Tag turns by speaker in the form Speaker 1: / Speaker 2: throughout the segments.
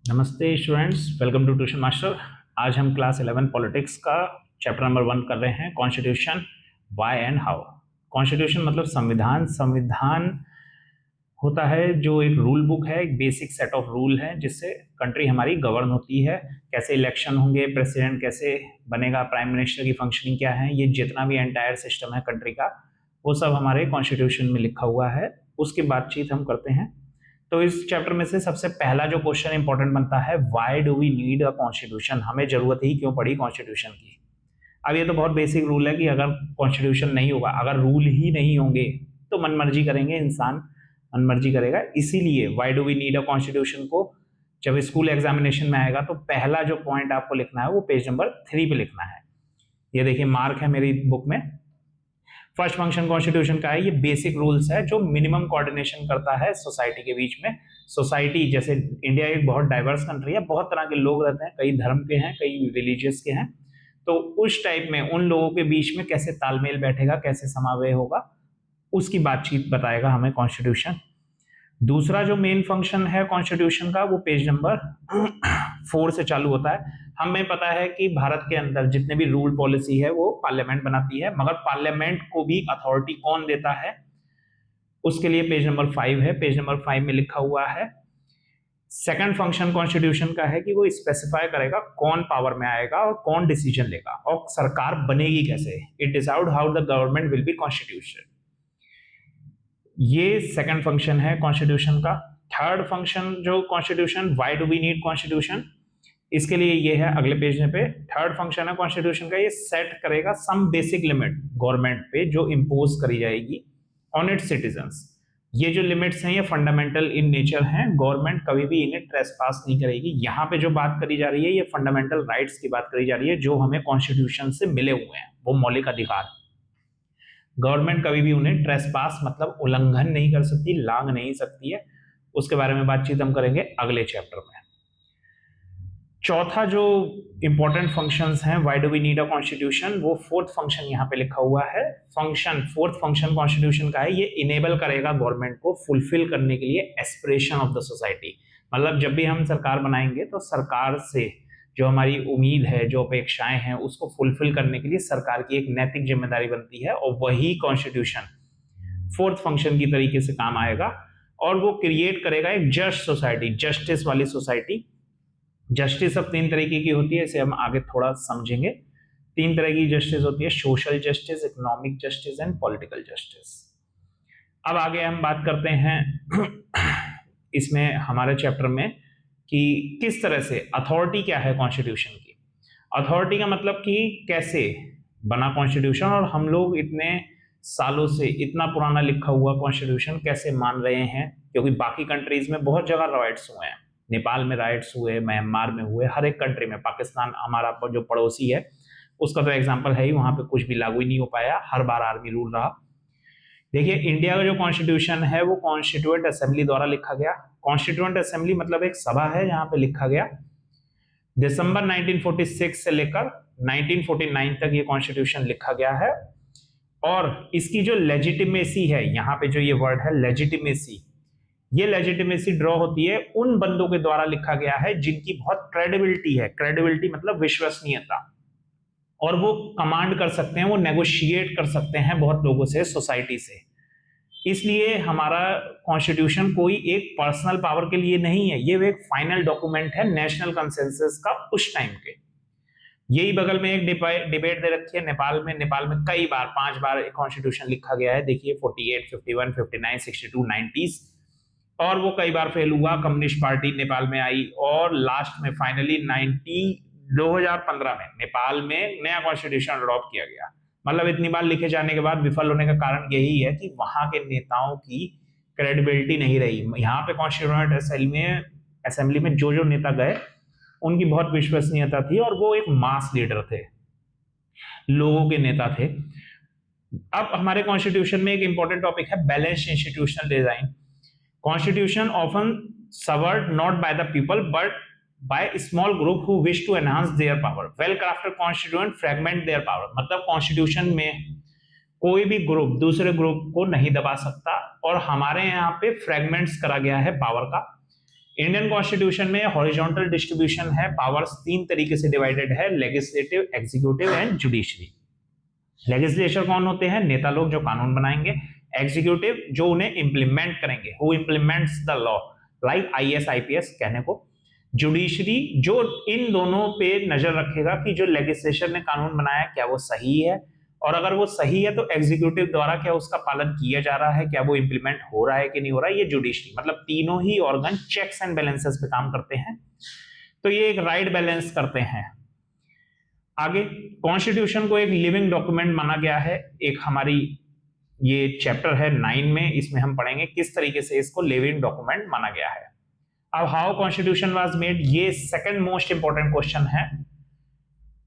Speaker 1: नमस्ते students, welcome to tuition master. आज हम क्लास 11 पॉलिटिक्स का चैप्टर नंबर 1 कर रहे हैं, constitution why and how. Constitution मतलब संविधान। संविधान होता है जो एक रूल बुक है, एक बेसिक सेट ऑफ रूल है जिससे कंट्री हमारी गवर्न होती है। कैसे इलेक्शन होंगे, प्रेसिडेंट कैसे बनेगा, प्राइम मिनिस्टर की फंक्शनिंग क्या है, ये जितना भी एंटायर सिस्टम है कंट्री का, वो सब हमारे कॉन्स्टिट्यूशन में लिखा हुआ है। उसकी बातचीत हम करते हैं। तो इस चैप्टर में से सबसे पहला जो क्वेश्चन इंपॉर्टेंट बनता है, why do we need a constitution, हमें जरूरत ही क्यों पड़ी कॉन्स्टिट्यूशन की। अब ये तो बहुत बेसिक रूल है कि अगर कॉन्स्टिट्यूशन नहीं होगा, अगर रूल ही नहीं होंगे तो मनमर्जी करेंगे इंसान, मनमर्जी करेगा। इसीलिए why do we need a constitution को जब स्कूल एग्जामिनेशन में आएगा तो पहला जो पॉइंट आपको लिखना है वो पेज नंबर 3 पे लिखना है। ये देखिए मार्क है मेरी बुक में। फर्स्ट फंक्शन कॉन्स्टिट्यूशन का है, ये बेसिक रूल्स है जो मिनिमम कोऑर्डिनेशन करता है सोसाइटी के बीच में। सोसाइटी, जैसे इंडिया एक बहुत डाइवर्स कंट्री है, बहुत तरह के लोग रहते हैं, कई धर्म के हैं, कई रिलीजियस के हैं। तो उस टाइप में उन लोगों के बीच में कैसे तालमेल बैठेगा, कैसे समावेश होगा, उसकी बातचीत बताएगा हमें कॉन्स्टिट्यूशन। दूसरा जो मेन फंक्शन है कॉन्स्टिट्यूशन का, वो पेज नंबर 4 से चालू होता है। हमें पता है कि भारत के अंदर जितने भी रूल पॉलिसी है वो पार्लियामेंट बनाती है, मगर पार्लियामेंट को भी अथॉरिटी कौन देता है, उसके लिए पेज नंबर 5 है। पेज नंबर 5 में लिखा हुआ है, सेकंड फंक्शन कॉन्स्टिट्यूशन का है कि वो स्पेसिफाई करेगा कौन पावर में आएगा और कौन डिसीजन लेगा और सरकार बनेगी कैसे। It decide how the government will be constitution. ये सेकंड फंक्शन है कॉन्स्टिट्यूशन का। थर्ड फंक्शन जो constitution, why do we need constitution, इसके लिए ये है अगले पेज पे। थर्ड फंक्शन है कॉन्स्टिट्यूशन का, ये सेट करेगा सम बेसिक लिमिट गवर्नमेंट पे जो इंपोज करी जाएगी ऑन इट्स सिटीजंस। ये जो लिमिट्स हैं ये फंडामेंटल इन नेचर हैं, गवर्नमेंट कभी भी इन्हें ट्रेसपास नहीं करेगी। यहाँ पे जो बात करी जा रही है ये फंडामेंटल राइट्स की बात करी जा रही है जो हमें कॉन्स्टिट्यूशन से मिले हुए हैं, वो मौलिक अधिकार। गवर्नमेंट कभी भी उन्हें ट्रेसपास मतलब उल्लंघन नहीं कर सकती, लांघ नहीं सकती है। उसके बारे में बातचीत हम करेंगे अगले चैप्टर में। चौथा जो इंपॉर्टेंट फंक्शंस हैं why do we need a constitution, वो फोर्थ फंक्शन यहाँ पे लिखा हुआ है। फंक्शन, फोर्थ फंक्शन कॉन्स्टिट्यूशन का है, ये इनेबल करेगा गवर्नमेंट को फुलफिल करने के लिए एस्पिरेशन ऑफ द सोसाइटी। मतलब जब भी हम सरकार बनाएंगे तो सरकार से जो हमारी उम्मीद है, जो अपेक्षाएं हैं, उसको फुलफिल करने के लिए सरकार की एक नैतिक जिम्मेदारी बनती है और वही कॉन्स्टिट्यूशन फोर्थ फंक्शन की तरीके से काम आएगा और वो क्रिएट करेगा एक जस्ट सोसाइटी, जस्टिस वाली सोसाइटी। जस्टिस अब 3 तरीके की होती है, इसे हम आगे थोड़ा समझेंगे। 3 तरह की जस्टिस होती है, social justice, economic justice and political justice. अब आगे हम बात करते हैं इसमें हमारे चैप्टर में कि किस तरह से अथॉरिटी क्या है कॉन्स्टिट्यूशन की। अथॉरिटी का मतलब कि कैसे बना कॉन्स्टिट्यूशन और हम लोग इतने सालों से इतना पुराना लिखा हुआ कॉन्स्टिट्यूशन कैसे मान रहे हैं, क्योंकि बाकी कंट्रीज में बहुत जगह राइट्स हुए हैं। नेपाल में राइट्स हुए, म्यांमार में हुए, हर एक कंट्री में। पाकिस्तान हमारा जो पड़ोसी है उसका तो एग्जाम्पल है ही, वहां पे कुछ भी लागू ही नहीं हो पाया, हर बार आर्मी रूल रहा। देखिए इंडिया का जो कॉन्स्टिट्यूशन है वो कॉन्स्टिट्यूएंट असेंबली द्वारा लिखा गया। कॉन्स्टिट्यूएंट असेंबली मतलब एक सभा है जहां पे लिखा गया। दिसंबर 1946 से लेकर 1949 तक ये कॉन्स्टिट्यूशन लिखा गया है और इसकी जो लेजिटिमेसी है, यहाँ पे जो ये वर्ड है लेजिटिमेसी, ये लेजिटिमेसी ड्रॉ होती है उन बंदों के द्वारा लिखा गया है जिनकी बहुत क्रेडिबिलिटी है। क्रेडिबिलिटी मतलब विश्वसनीयता, और वो कमांड कर सकते हैं, वो नेगोशिएट कर सकते हैं बहुत लोगों से, सोसाइटी से। इसलिए हमारा कॉन्स्टिट्यूशन कोई एक पर्सनल पावर के लिए नहीं है, ये एक फाइनल डॉक्यूमेंट है नेशनल कंसेंसस का उस टाइम के। यही बगल में एक डिबेट दे रखी है नेपाल में। नेपाल में कई बार, 5 बार कॉन्स्टिट्यूशन लिखा गया है। देखिए 48, 51, 59, 62, 90s, और वो कई बार फेल हुआ। कम्युनिस्ट पार्टी नेपाल में आई और लास्ट में फाइनली 2015 में नेपाल में नया कॉन्स्टिट्यूशन अडॉप्ट किया गया। मतलब इतनी बार लिखे जाने के बाद विफल होने का कारण यही है कि वहां के नेताओं की क्रेडिबिलिटी नहीं रही। यहाँ पे कॉन्स्टिट्यूएंट असेंबली में जो जो नेता गए उनकी बहुत विश्वसनीयता थी और वो एक मास लीडर थे, लोगों के नेता थे। अब हमारे कॉन्स्टिट्यूशन में एक इंपॉर्टेंट टॉपिक है balanced institutional design. Constitution often served not by the people but by a small group who wish to enhance their power. Well-crafted constitution fragment their power. मतलब कॉन्स्टिट्यूशन में कोई भी ग्रुप दूसरे group को नहीं दबा सकता और हमारे यहाँ पे फ्रेगमेंट्स करा गया है पावर का। इंडियन कॉन्स्टिट्यूशन में हॉरिजॉन्टल डिस्ट्रीब्यूशन है, पावर्स 3 तरीके से डिवाइडेड है, legislative, executive and judiciary. Legislature कौन होते हैं? नेता लोग जो कानून बनाएंगे। एग्जीक्यूटिव जो उन्हें इंप्लीमेंट करेंगे, who implements the law, like IAS IPS कहने को। जुडिशरी जो इन दोनों पे नजर रखेगा कि जो लेजिस्लेचर ने कानून बनाया क्या वो सही है, और अगर वो सही है तो एग्जीक्यूटिव द्वारा क्या उसका पालन किया जा रहा है, क्या वो इंप्लीमेंट हो रहा है कि नहीं हो रहा है। ये जुडिशरी मतलब तीनों ही ऑर्गन चेक्स एंड बैलेंसेस पे काम करते हैं, तो ये एक राइट बैलेंस करते हैं। आगे कॉन्स्टिट्यूशन को एक लिविंग डॉक्यूमेंट माना गया है। एक हमारी ये चैप्टर है 9 में, इसमें हम पढ़ेंगे किस तरीके से इसको लिविंग डॉक्यूमेंट माना गया है। अब हाउ कॉन्स्टिट्यूशन वाज मेड, ये सेकंड मोस्ट इंपॉर्टेंट क्वेश्चन है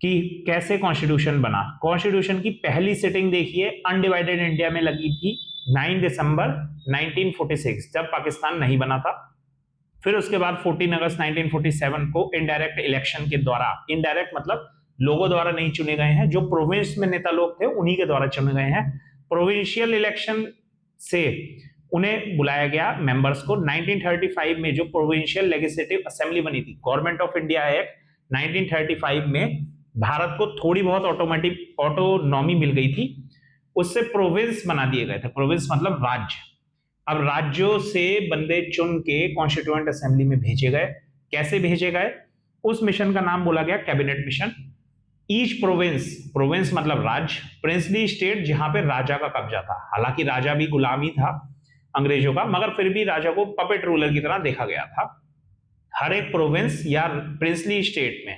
Speaker 1: कि कैसे कॉन्स्टिट्यूशन बना। कॉन्स्टिट्यूशन की पहली सिटिंग देखिए अनडिवाइडेड इंडिया में लगी थी 9 दिसंबर 1946, जब पाकिस्तान नहीं बना था। फिर उसके बाद 14 अगस्त 1947 को इनडायरेक्ट इलेक्शन के द्वारा, इनडायरेक्ट मतलब लोगों द्वारा नहीं चुने गए हैं, जो प्रोविंस में नेता लोग थे उन्हीं के द्वारा चुने गए हैं। प्रोविंशियल इलेक्शन से उन्हें बुलाया गया मेंबर्स को। 1935 में जो प्रोविंशियल लेजिस्लेटिव असेंबली बनी थी, गवर्नमेंट ऑफ इंडिया एक्ट 1935 में भारत को थोड़ी बहुत ऑटोनॉमी मिल गई थी, उससे प्रोविंस बना दिए गए थे। प्रोविंस मतलब राज्य। अब राज्यों से बंदे चुन के कॉन्स्टिट्यूएंट असेंबली में भेजे गए। कैसे भेजे गए? उस मिशन का नाम बोला गया cabinet mission. Each province, province मतलब राज्य, प्रिंसली स्टेट जहां पे राजा का कब्जा था, हालांकि राजा भी गुलामी था अंग्रेजों का, मगर फिर भी राजा को पपेट रूलर की तरह देखा गया था। हर एक प्रोविंस या प्रिंसली स्टेट में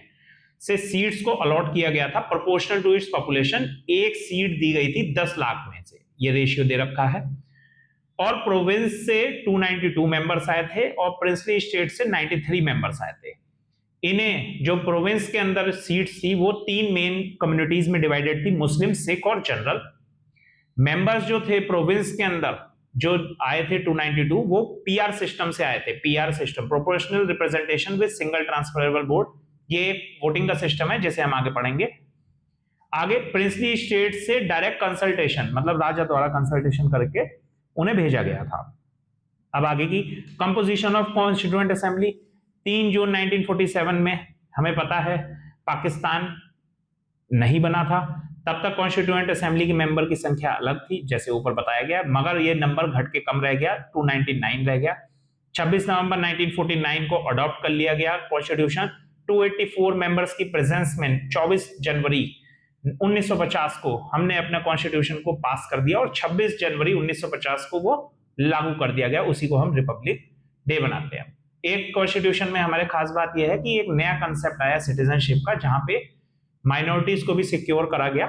Speaker 1: से सीट्स को अलॉट किया गया था प्रोपोर्शनल टू इट्स पॉपुलेशन। एक सीट दी गई थी 10 लाख में से, ये रेशियो दे रखा है। और प्रोविंस से 292 मेंबर्स आए थे और प्रिंसली स्टेट से 93 मेंबर्स आए थे। इन्हें जो प्रोविंस के अंदर सीट्स थी वो 3 मेन कम्युनिटीज में डिवाइडेड थी, मुस्लिम, सिख और जनरल। मेंबर्स जो थे प्रोविंस के अंदर जो आए थे 292, वो पीआर सिस्टम से आए थे। PR system, proportional representation with single transferable vote, ये वोटिंग का सिस्टम है जैसे हम आगे पढ़ेंगे। आगे प्रिंसली स्टेट से डायरेक्ट कंसल्टेशन मतलब राजा द्वारा कंसल्टेशन करके उन्हें भेजा गया था। अब आगे की कंपोजिशन ऑफ कॉन्स्टिट्यूएंट असेंबली। 3 जून 1947 में हमें पता है पाकिस्तान नहीं बना था, तब तक कॉन्स्टिट्यूएंट असेंबली के मेंबर की संख्या अलग थी जैसे ऊपर बताया गया, मगर ये नंबर घट के कम रह गया, 299 रह गया। 26 नवंबर 1949 को अडॉप्ट कर लिया गया कॉन्स्टिट्यूशन। 284 मेंबर्स की प्रेजेंस में 24 जनवरी 1950 को हमने अपने कॉन्स्टिट्यूशन को पास कर दिया और 26 जनवरी 1950 को वो लागू कर दिया गया। उसी को हम रिपब्लिक डे बनाते हैं। एक कॉन्स्टिट्यूशन में हमारे खास बात यह है कि एक नया कंसेप्ट आया सिटीजनशिप का, जहां पे माइनॉरिटीज को भी सिक्योर करा गया।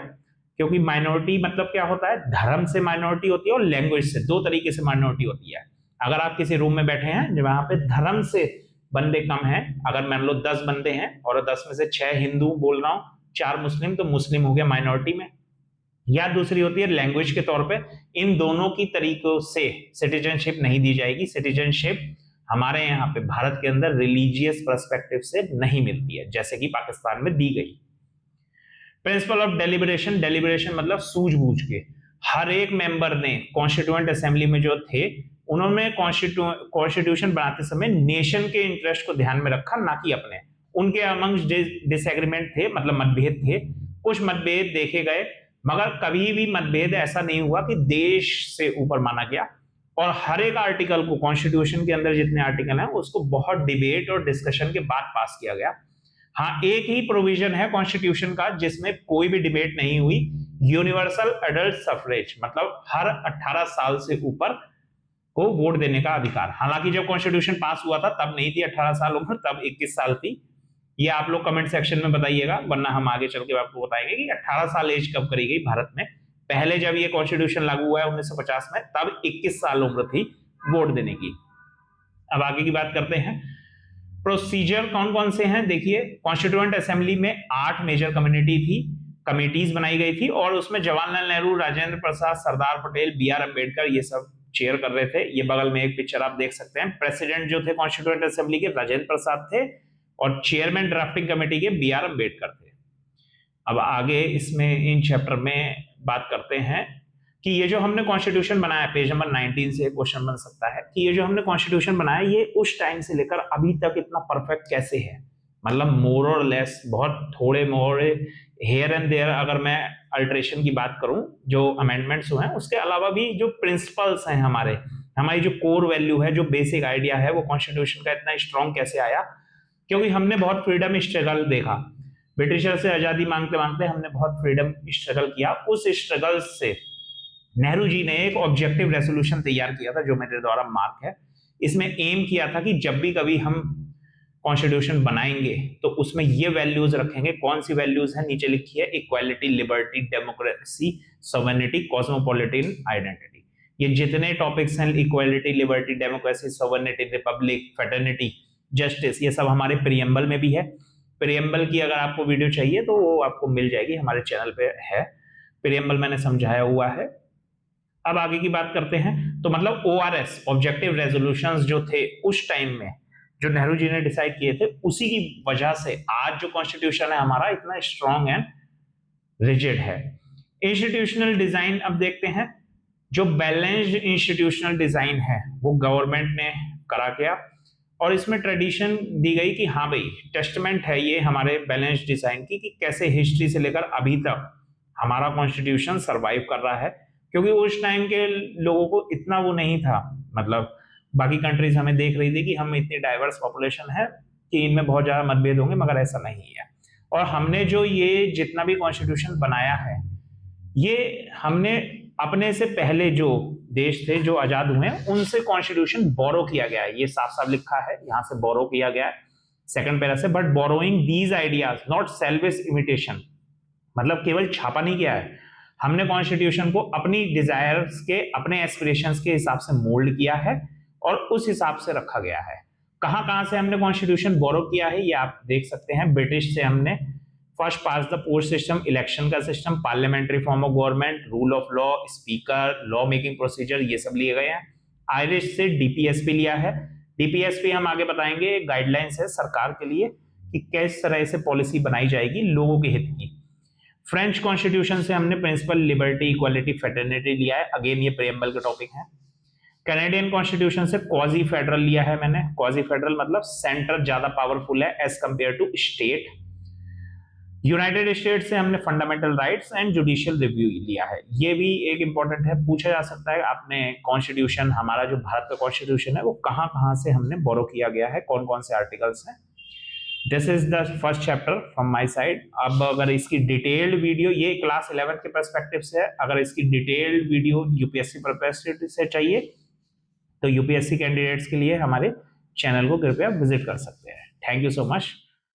Speaker 1: क्योंकि माइनॉरिटी मतलब क्या होता है, धर्म से माइनॉरिटी होती है और लैंग्वेज से, 2 तरीके से माइनॉरिटी होती है। अगर आप किसी रूम में बैठे हैं वहां पे धर्म से बंदे कम हैं, अगर मान लो 10 बंदे हैं और 10 में से 6 हिंदू बोल रहा हूं, 4 मुस्लिम, तो मुस्लिम हो गया माइनॉरिटी में। या दूसरी होती है लैंग्वेज के तौर पे। इन दोनों की तरीकों से सिटीजनशिप नहीं दी जाएगी। सिटीजनशिप हमारे यहाँ पे भारत के अंदर रिलीजियस पर्सपेक्टिव से नहीं मिलती है जैसे कि पाकिस्तान में दी गई। प्रिंसिपल ऑफ डेलिब्रेशन, डेलिब्रेशन मतलब सूझबूझ के। हर एक मेंबर ने कॉन्स्टिट्यूएंट असेंबली में जो थे उन्होंने कॉन्स्टिट्यूशन बनाते समय नेशन के इंटरेस्ट को ध्यान में रखा, ना कि अपने। उनके अमंग डिसएग्रीमेंट थे, मतलब मतभेद थे, कुछ मतभेद देखे गए, मगर कभी भी मतभेद ऐसा नहीं हुआ कि देश से ऊपर माना गया। और हर एक आर्टिकल को, कॉन्स्टिट्यूशन के अंदर जितने आर्टिकल हैं उसको बहुत डिबेट और डिस्कशन के बाद पास किया गया। हाँ, एक ही प्रोविजन है कॉन्स्टिट्यूशन का जिसमें कोई भी डिबेट नहीं हुई, यूनिवर्सल एडल्ट सफरेज, मतलब हर 18 साल से ऊपर को वोट देने का अधिकार। हालांकि जब कॉन्स्टिट्यूशन पास हुआ था तब नहीं थी 18 साल उम्र, तब 21 साल थी। ये आप लोग कमेंट सेक्शन में बताइएगा, वरना हम आगे चल के आपको बताएंगे कि 18 साल एज कब करी गई भारत में। पहले जब ये कॉन्स्टिट्यूशन लागू हुआ है 1950 में, तब 21 साल उम्र थी वोट देने की। अब आगे की बात करते हैं। प्रोसीजर कौन कौन से हैं देखिए। कॉन्स्टिट्यूएंट असेंबली में 8 मेजर कम्युनिटी थी, कमेटीज बनाई गई थी और उसमें जवाहरलाल नेहरू, राजेंद्र प्रसाद, सरदार पटेल, बी.आर. अम्बेडकर ये सब चेयर कर रहे थे। ये बगल में एक पिक्चर आप देख सकते हैं। प्रेसिडेंट जो थे कॉन्स्टिट्यूएंट असेंबली के राजेंद्र प्रसाद थे और चेयरमैन ड्राफ्टिंग कमेटी के बी.आर. अम्बेडकर थे। अब आगे इसमें इन चैप्टर में बात करते हैं कि ये जो हमने कॉन्स्टिट्यूशन बनाया, पेज नंबर 19 से क्वेश्चन बन सकता है कि ये जो हमने कॉन्स्टिट्यूशन बनाया ये उस टाइम से लेकर अभी तक इतना परफेक्ट कैसे है। मतलब मोर और लेस, बहुत थोड़े मोरे हेयर एंड देयर, अगर मैं अल्ट्रेशन की बात करूं जो अमेंडमेंट्स हुए हैं, उसके अलावा भी जो प्रिंसिपल्स हैं हमारी जो कोर वैल्यू है, जो बेसिक आइडिया है, वो कॉन्स्टिट्यूशन का इतना स्ट्रॉन्ग कैसे आया। क्योंकि हमने बहुत फ्रीडम स्ट्रगल देखा, ब्रिटिशर से आजादी मांगते मांगते हमने बहुत फ्रीडम स्ट्रगल किया। उस स्ट्रगल से नेहरू जी ने एक ऑब्जेक्टिव रेजोल्यूशन तैयार किया था, जो मेरे द्वारा मार्क है। इसमें एम किया था कि जब भी कभी हम कॉन्स्टिट्यूशन बनाएंगे तो उसमें ये वैल्यूज रखेंगे। कौन सी वैल्यूज है, नीचे लिखी है, equality, liberty, democracy, sovereignty, cosmopolitan identity. ये जितने टॉपिक्स हैं, equality, liberty, democracy, sovereignty, Republic, fraternity, justice, ये सब हमारे प्रीएम्बल में भी है। प्रीएम्बल की अगर आपको वीडियो चाहिए तो वो आपको मिल जाएगी, हमारे चैनल पे है, प्रीएम्बल मैंने समझाया हुआ है। अब आगे की बात करते हैं। तो मतलब ओआरएस, ऑब्जेक्टिव रेजोल्यूशंस जो थे उस टाइम में, जो नेहरू जी ने डिसाइड किए थे, उसी की वजह से आज जो कॉन्स्टिट्यूशन है हमारा इतना स्ट्रॉन्ग एंड रिजिड है। इंस्टीट्यूशनल डिजाइन अब देखते हैं। जो बैलेंस्ड इंस्टीट्यूशनल डिजाइन है वो गवर्नमेंट ने करा किया, और इसमें ट्रेडिशन दी गई कि हाँ भाई, टेस्टमेंट है ये हमारे बैलेंस्ड डिजाइन की, कि कैसे हिस्ट्री से लेकर अभी तक हमारा कॉन्स्टिट्यूशन सरवाइव कर रहा है। क्योंकि उस टाइम के लोगों को इतना वो नहीं था, मतलब बाकी कंट्रीज हमें देख रही थी कि हम इतनी डाइवर्स पॉपुलेशन है कि इनमें बहुत ज्यादा मतभेद होंगे, मगर ऐसा नहीं है। और हमने जो ये जितना भी कॉन्स्टिट्यूशन बनाया है, ये हमने अपने से पहले जो देश थे जो आजाद हुए हैं उनसे कॉन्स्टिट्यूशन बोरो किया गया है। ये साफ साफ लिखा है, यहाँ से बोरो किया गया है सेकंड पैरा से। But borrowing these ideas, not selfish imitation, मतलब केवल छापा नहीं किया है हमने कॉन्स्टिट्यूशन को, अपनी डिजायर्स के, अपने एस्पिरेशंस के हिसाब से मोल्ड किया है और उस हिसाब से रखा गया है। कहां कहां से हमने कॉन्स्टिट्यूशन बोरो किया है ये आप देख सकते हैं। ब्रिटिश से हमने first past the post system, election का system, parliamentary form of government, rule of law, speaker, law making procedure, ये सब लिए गए हैं। आयरिश से डीपीएसपी लिया है। डीपीएसपी हम आगे बताएंगे, गाइडलाइंस है सरकार के लिए कि किस तरह से पॉलिसी बनाई जाएगी लोगों के हित की। फ्रेंच कॉन्स्टिट्यूशन से हमने प्रिंसिपल, लिबर्टी, इक्वालिटी, फ्रेटर्निटी लिया है। अगेन ये प्रीएम्बल के टॉपिक है। कैनेडियन कॉन्स्टिट्यूशन से क्वाजी फेडरल लिया है मैंने। क्वाजी फेडरल मतलब सेंटर ज्यादा पावरफुल है as compare to state. United States से हमने fundamental rights and judicial review लिया है। ये भी एक इंपॉर्टेंट है, पूछा जा सकता है आपने कॉन्स्टिट्यूशन, हमारा जो भारत का कॉन्स्टिट्यूशन है वो कहां कहां से हमने बोरो किया गया है, कौन कौन से आर्टिकल्स हैं। This is the first chapter from my side. अब अगर इसकी डिटेल्ड वीडियो, ये क्लास 11 के पर्सपेक्टिव से है, अगर इसकी डिटेल्ड वीडियो यूपीएससी पर्सपेक्टिव से चाहिए तो यूपीएससी कैंडिडेट्स के लिए हमारे चैनल को कृपया विजिट कर सकते हैं। Thank you so much.